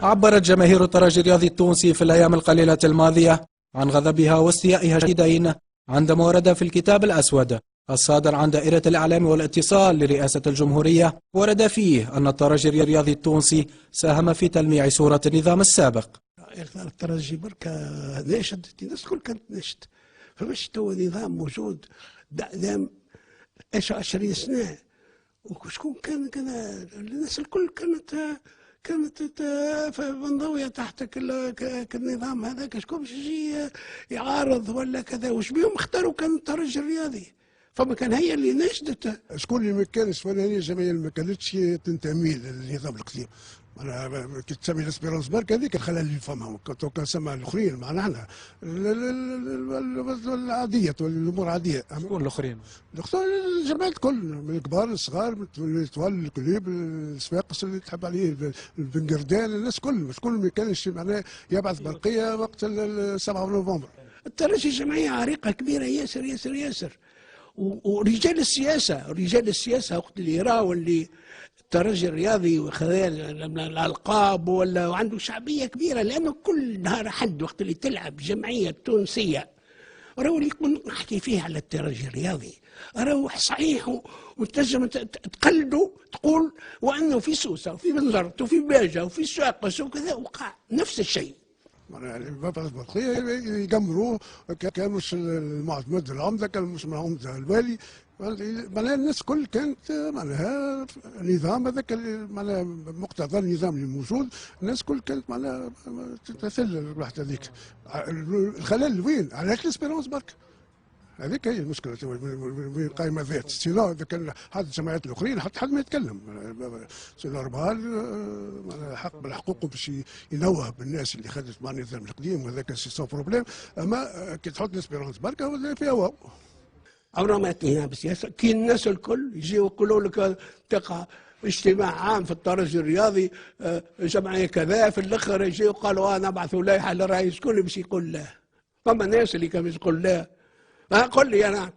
عبرت جماهير الترجي الرياضي التونسي في الأيام القليلة الماضية عن غضبها واستيائها الشديدين عندما ورد في الكتاب الأسود الصادر عن دائرة الإعلام والاتصال لرئاسة الجمهورية، ورد فيه أن الترجي الرياضي التونسي ساهم في تلميع صورة النظام السابق. الترجي بركة ناشد، الناس الكل كانت ناشد، فمش تو نظام موجود دام 20 سنة، وشكون كان الناس الكل كانت منضوية تحت النظام هذاك، شكون باش يجي يعارض ولا كذا؟ وش بيهم اختاروا كان الترجي الرياضي، فما كان هي اللي نشدت. شكون اللي ما كانش فنانية الجمعية اللي ما كانتش تنتمي للنظام القديم. انا كي تسمي الاسبيرونس برك هذيك الخلل اللي فهمها، كان سمى الاخرين معنا احنا العاديه الامور العاديه. شكون الاخرين؟ الجمعيات الكل، من الكبار للصغار، من الطوال الكليب الصفاقس اللي تحب عليه البنقردان، الناس كل شكون ما كانش معناه يبعث برقيه وقت 7 نوفمبر. الترجي جمعيه عريقه كبيره ياسر ياسر ياسر، ورجال السياسه وقت اللي يراو اللي الترجي الرياضي وخذا الالقاب وعنده شعبيه كبيره، لانه كل نهار حد وقت اللي تلعب جمعيه تونسيه راهو اللي نحكي فيه على الترجي الرياضي راهو صحيح، وتنجم تقلدوا تقول وانه في سوسه وفي بنزرت وفي باجه وفي سواقس وكذا وقع نفس الشيء. يعني بابا البرقيه يقمروه، كان مش المعتمد العمده، كان مش العمده الوالي، معناها الناس كل كانت معناها النظام هذاك معناها مقتضى النظام اللي موجود، الناس كل كانت معناها تمثل الوحده هذيك. الخلل وين؟ علاش الاسبيرونس برك؟ هذيك هي المشكله وين قايمه ذات. سينو اذا كان حد الجمعيات الاخرين حد ما يتكلم، سينو ربال حق بالحقوق باش ينوه بالناس اللي خدت مع النظام القديم، وهذاك سي سون بروبليم. اما كي تحط الاسبيرونس برك هو فيها واو. عمرنا ما تنهيها بالسياسه، كي الناس الكل يجيو يقولوا لك تقع اجتماع عام في الترجي الرياضي جمعيه كذا، في الاخر يجيو قالوا نبعثوا لائحه للرئيس، شكون اللي باش يقول لا؟ فما ناس اللي كانوا يقول لا. قل لي انا،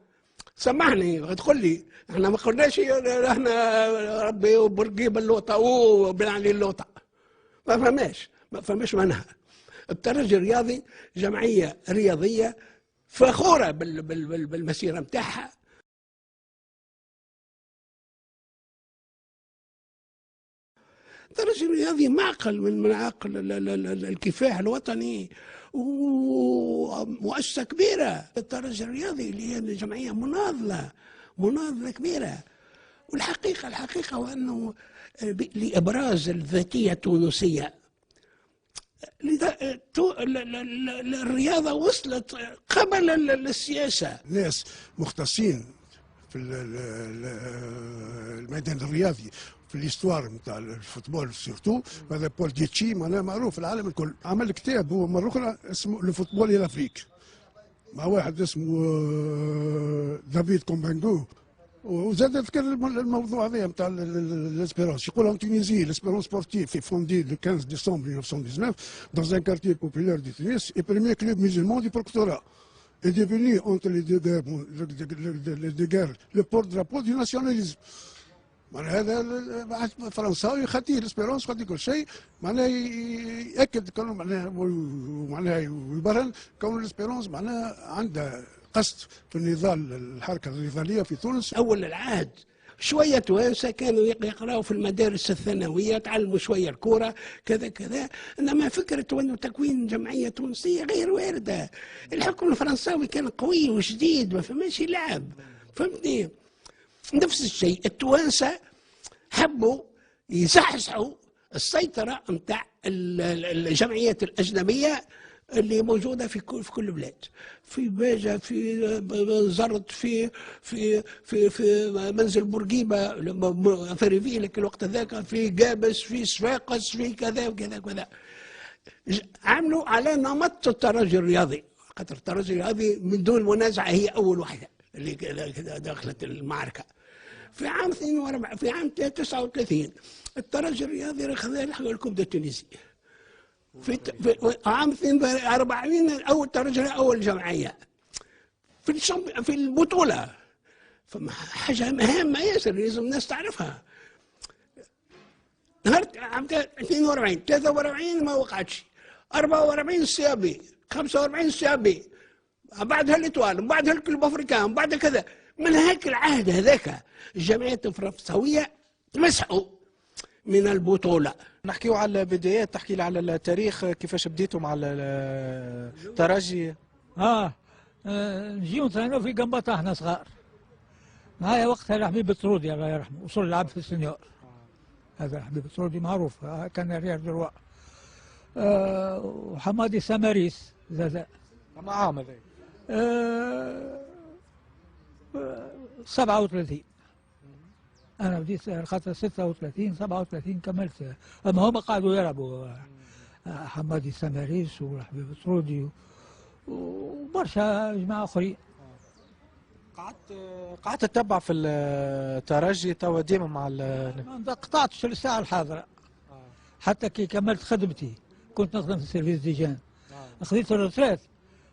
سامحني تقول لي احنا ما قلناش احنا ربي وبرقيب اللوطه وبن علي اللوطه، ما فماش منها. الترجي الرياضي جمعيه رياضيه فخوره بالمسيره نتاعها. الترجي الرياضي معقل من معاقل الكفاح الوطني، ومؤسسه كبيره. الترجي الرياضي اللي هي جمعيه مناضله كبيره، والحقيقه هو انه لابراز الذاتيه التونسيه الرياضه وصلت قبل السياسه. ناس مختصين في الميدان الرياضي في الاستوار نتاع الفوتبول سورتو، هذا بول ديتشي معناها معروف في العالم الكل، عمل كتاب هو مره اخرى اسمه لو فوتبول الى الافريك، مع واحد اسمه دافيد كومبانغو، وزاد ذكر الموضوع هذا نتاع لاسبيرونس. يقول en Tunisie l'espérance sportive est fondée le 15 décembre 1919 dans un quartier populaire de Tunis et premier club musulman du protectorat est devenu entre les deux guerres le porte-drapeau du nationalisme. معناها هذا فرنساوي خطير الاسبيرونس خطير كل شيء، معناها ياكد كونه معناها يبرهن كون الاسبيرونس معناها عندها قصد في النضال الحركه النضاليه في تونس. اول العهد شويه توانسه كانوا يقراوا في المدارس الثانويه، تعلموا شويه الكوره كذا، انما فكره انه تكوين جمعيه تونسيه غير وارده. الحكم الفرنساوي كان قوي وشديد، ما فماش يلعب، فهمتني؟ نفس الشيء التوانسه حبوا يزحزحوا السيطره نتاع الجمعيات الاجنبيه اللي موجوده في كل بلاد، في باجه، في زرت، في منزل بورقيبه في ريفيلك الوقت ذاك، في قابس، في صفاقس، في كذا وكذا وكذا. عملوا على نمط الترجي الرياضي، خاطر الترجي الرياضي من دون منازع هي اول واحده اللي دخلت المعركه. في عام 42 في عام 39 الترجي الرياضي خذ الكوب دو تونسي. في عام 42 اول ترجي اول جمعيه في البطوله. فما حاجه هامه ياسر لازم الناس تعرفها. نهار عام 42 43 ما وقعتش، 44 السيابي، 45 السيابي، بعدها الاتوال، بعدها الكلوب افريكان، بعد كذا. من هيك العهد هذاك الجمعيات الفرنسويه تمسحوا من البطوله. نحكيو على البدايات، تحكي لي على التاريخ كيفاش بديتوا مع الترجي. نجيو نترينو في قنبطة احنا صغار. معايا وقتها الحبيب الطرودي الله يرحمه، وصل يلعب في السنيور. هذا الحبيب الطرودي معروف، كان ريال دروا. وحمادي سماريس زاد. مع عام هذا 37. أنا بديت خاطر 36 37 كملت، أما هم قعدوا يلعبوا حمادي سماريس والحبيب الطرودي وبرشا جماعة آخرين. قعدت تتبع في الترجي توا ديما مع ما قطعتش الساعة الحاضرة حتى كي كملت خدمتي، كنت نخدم في سيرفيس ديجان. خذيت الريتريت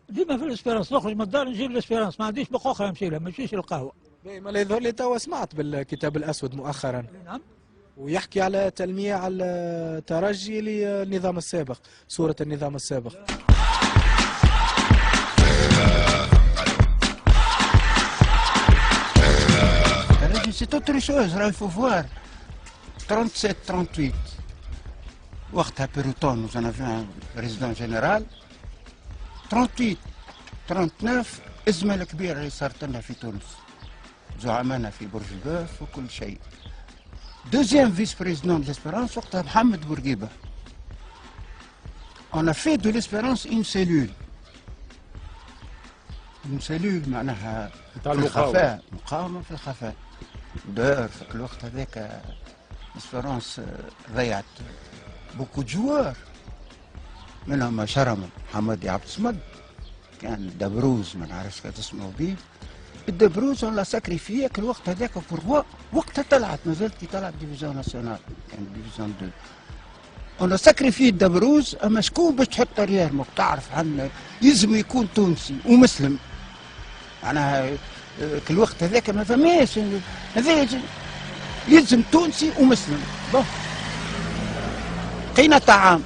ديما في الاسبيرانس، نخرج من الدار نجي للاسبيرانس، ما عنديش بقى اخرى نمشي لها، ما نمشيش للقهوة. ما يظهر لي توا سمعت بالكتاب الأسود مؤخرا. نعم. ويحكي على تلميع على الترجي للنظام السابق، صورة النظام السابق. C'est autre chose, il faut voir. 37, 38. وقتها بيروتون nous en avions un président général. 38, 39 الأزمة الكبيرة اللي صارت لنا في تونس. زعمانا في برج البوف وكل شيء. Deuxième vice-président de l'Espérance وقتها محمد بورقيبة. On a fait de l'Espérance une cellule. Une cellule معناها في الخفاء، مقاومة في الخفاء. دار في الوقت هذاك اسبيرونس ضيعت بوكو جوار، منهم شرم حمادي عبد الصمد، كان دبروز ما نعرفش كيف اسمه بيه. الدبروز اون لا ساكريفيي في الوقت هذاك بور وقتها طلعت، مازالت كي طلعت ديفيزيون ناسيونال، كان ديفيزيون 2. اون ساكريفيي الدبروز، اما شكون باش تحط ريال تعرف عنا يلزم يكون تونسي ومسلم. معناها في الوقت هذاك ما فماش هذا يلزم تونسي ومسلم. بون لقينا طعام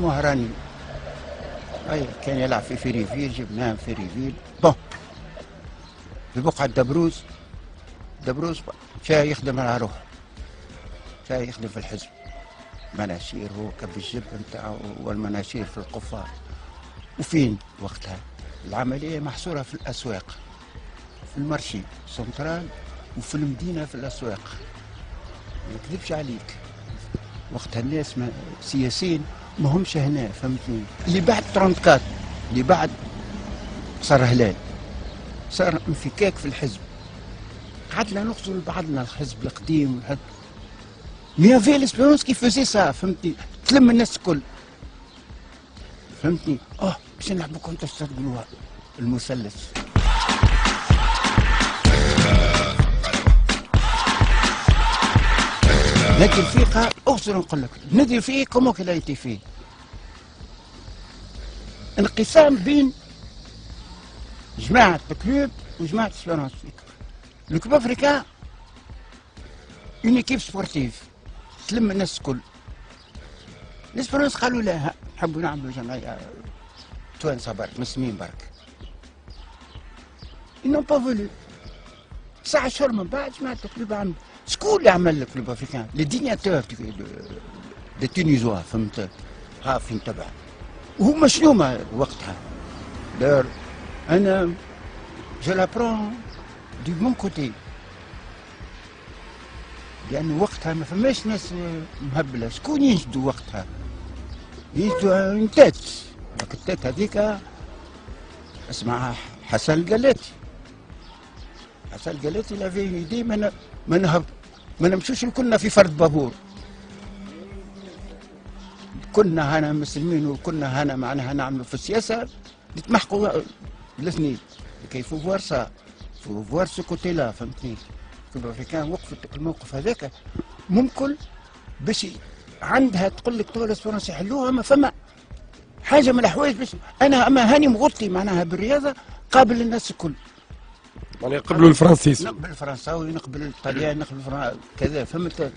وهراني. اي كان يلعب في فيريفيل، جبناه في فيريفيل. بون في بقعة دبروز جاي يخدم على روحه، جاي يخدم في الحزب، مناشير هو كب الجب نتاعو والمناشير في القفار. وفين وقتها العملية محصورة في الأسواق، في المارشي سنترال وفي المدينة في الأسواق. ما نكذبش عليك، وقتها الناس سياسيين ما همش هنا، فهمتني. اللي بعد 34 اللي بعد صار هلال، صار انفكاك في الحزب، قعدنا نقتل بعضنا الحزب القديم والحزب. مي افي ليسبيرونس كي فوزي سا، فهمتني، تلم الناس الكل، فهمتني. باش نلعبوا كونتر ستاد المثلث. نادي الفيقة اغسل نقول لك، نادي الفيقة كومون كيل ايتي فيه انقسام بين جماعة الكلوب وجماعة اسبيرونس. الكلوب افريكان اون ايكيب سبورتيف تلم الناس الكل. الاسبيرونس قالوا لا، نحبوا نعملوا جمعية توانسة برك، مسلمين برك. إنهم با فولو. 9 أشهر من بعد جماعة الكلوب عمل. شكون اللي عمل الكلوب افريكان؟ لي دينياتور دي تونيزوا، فهمت؟ فين تبع. وهما شنو وقتها؟ دار أنا جو لا برون دي مون كوتي. لأن وقتها ما فماش ناس مهبلة، شكون ينجدوا وقتها؟ ينجدوا اون تيت. التيت هذيك اسمها حسن القلاتي. حسن القلاتي لا في ايدي ما نمشوش كنا في فرد بابور. كنا هنا مسلمين وكنا هنا معناها نعملوا في السياسه نتمحقوا الاثنين. كيف فوار سا فوار سو كوتي لا، فهمتني. كل افريكان وقفت الموقف هذاك ممكن باش عندها تقول لك طول اسبيرونس يحلوها، ما فما حاجه من الحوايج باش انا اما هاني مغطي معناها بالرياضه قابل الناس الكل. يعني يقبلوا الفرنسيس، نقبل الفرنساوي، نقبل الطليان، نقبل كذا، فهمت.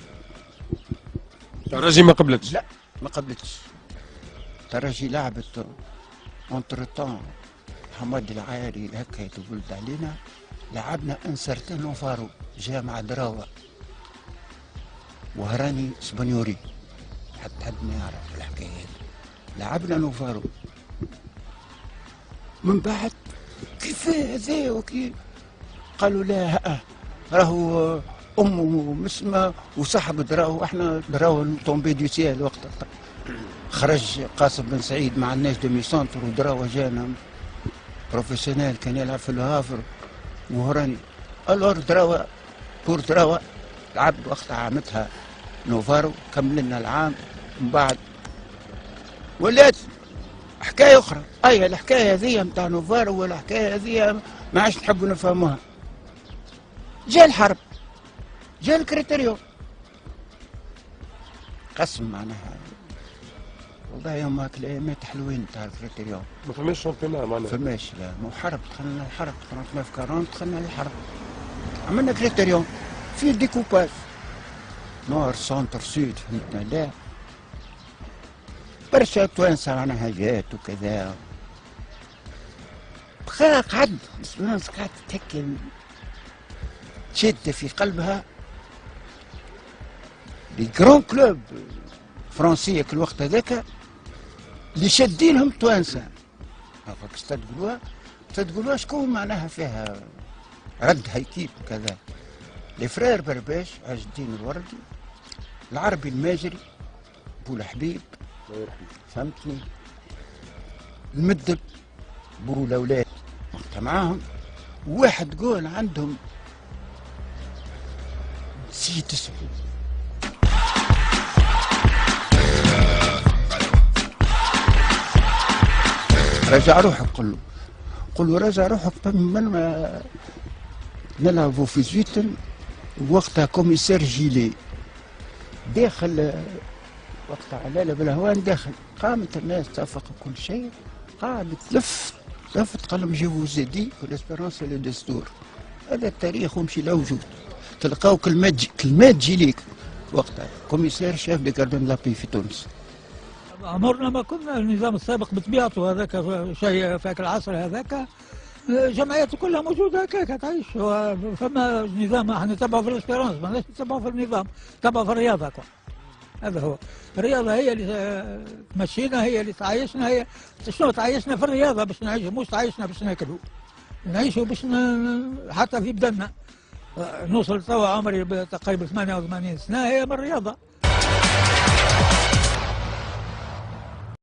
الترجي ما قبلتش؟ لا ما قبلتش. الترجي لعبت اونتر طون حماد العايري هكا يتولد علينا، لعبنا انسرتين وفارو جامعة دراوة وهراني اسبانيوري، حد ما يعرف الحكاية هذه. لعبنا نوفارو من بعد كيف هذا وكيف قالوا لا راهو امه مسمى وصاحب دراو، احنا دراو تومبي دو سيال وقتها. خرج قاسم بن سعيد مع الناس دو سونتر ودراو جانا بروفيسيونيل كان يلعب في الهافر وهراني. الور دراو بور دراو لعب وقتها عامتها نوفارو، كملنا العام من بعد ولات حكايه اخرى. اي الحكايه هذه نتاع نوفارو والحكايه هذه ما عادش نحبوا نفهموها. جاء الحرب، جاء الكريتيريو قسم معناها. والله يوم هاك الايامات حلوين تاع الكريتيريو. ما فماش شامبيونات معناها؟ ما فماش، لا مو حرب. دخلنا الحرب 39 دخلنا الحرب، عملنا كريتيريو في ديكوباج نور سونتر سود، فهمتنا؟ لا برشا توانسة معناها جات وكذا. بقى قعد الناس قعدت هكا شادة في قلبها لي جرون كلوب فرنسية كل الوقت هذاك اللي شادينهم توانسة. هاكا تقولوها شكون معناها فيها رد هيكيب وكذا. لي فرير برباش، عز الدين الوردي، العربي الماجري، بولحبيب، فهمتني؟ المدب، بولاولاد وقتها معاهم. واحد قول عندهم نسيت اسمه، رجع روحك، قل له رجع روحك من ما نلعبوا في زويتن. وقتها كوميسير جيلي داخل، وقتها علالة بالهوان داخل، قامت الناس اتفقوا كل شيء، قاعدة لفت قلم جيبوا زادي والاسبيرونس للدستور. هذا التاريخ ومشي لوجود، تلقاو كلمات جيليك وقتها كوميسير شاف دي كاردون لابي في تونس. عمرنا ما كنا النظام السابق بطبيعته هذاك شيء في العصر هذاك جمعيات كلها موجوده هكاك تعيش. فما نظام احنا نتبعوا في الاسبيرونس، ما نتبعوا في النظام، نتبعوا في الرياضه. هذا هو الرياضه، هي اللي تمشينا، هي اللي تعيشنا. هي شنو تعيشنا في الرياضه باش نعيش، مش تعيشنا باش ناكلوا، نعيشوا باش حتى في بدنا. نوصل توا عمري تقريبا 88 سنه هي من الرياضه.